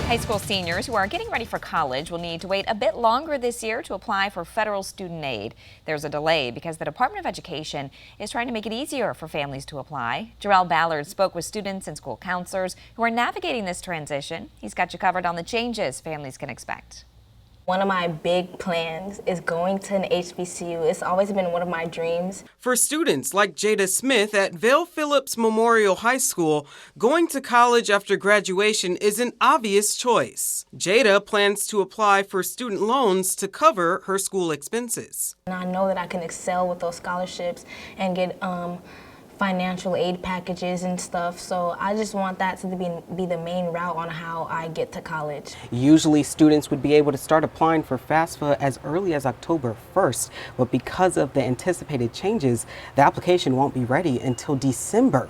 High school seniors who are getting ready for college will need to wait a bit longer this year to apply for federal student aid. There's a delay because the Department of Education is trying to make it easier for families to apply. Jarrell Ballard spoke with students and school counselors who are navigating this transition. He's got you covered on the changes families can expect. One of my big plans is going to an HBCU. It's always been one of my dreams. For students like Jada Smith at Vale Phillips Memorial High School, going to college after graduation is an obvious choice. Jada plans to apply for student loans to cover her school expenses. And I know that I can excel with those scholarships and get financial aid packages and stuff, so I just want that to be the main route on how I get to college. Usually students would be able to start applying for FAFSA as early as October 1st, but because of the anticipated changes, the application won't be ready until December,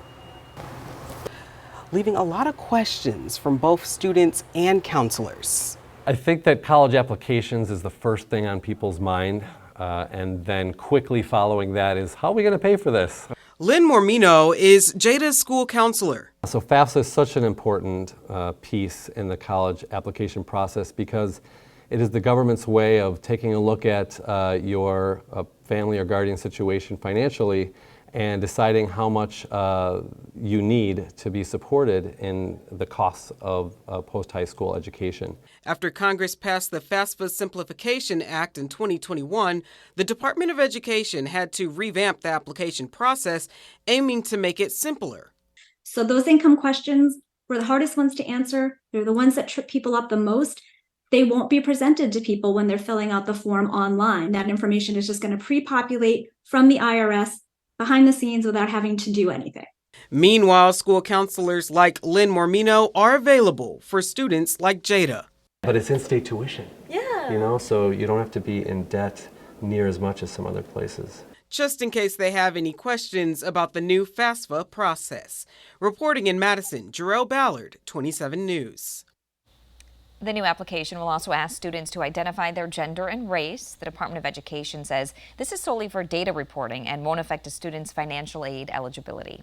leaving a lot of questions from both students and counselors. I think that college applications is the first thing on people's mind, and then quickly following that is, how are we going to pay for this? Lynn Mormino is Jada's school counselor. So FAFSA is such an important piece in the college application process because it is the government's way of taking a look at your family or guardian situation financially and deciding how much you need to be supported in the costs of post-high school education. After Congress passed the FAFSA Simplification Act in 2021, the Department of Education had to revamp the application process, aiming to make it simpler. So those income questions were the hardest ones to answer. They're the ones that trip people up the most. They won't be presented to people when they're filling out the form online. That information is just going to pre-populate from the IRS behind the scenes without having to do anything. Meanwhile, school counselors like Lynn Mormino are available for students like Jada. But it's in-state tuition, so you don't have to be in debt near as much as some other places. Just in case they have any questions about the new FAFSA process. Reporting in Madison, Jarrell Ballard, 27 News. The new application will also ask students to identify their gender and race. The Department of Education says this is solely for data reporting and won't affect a student's financial aid eligibility.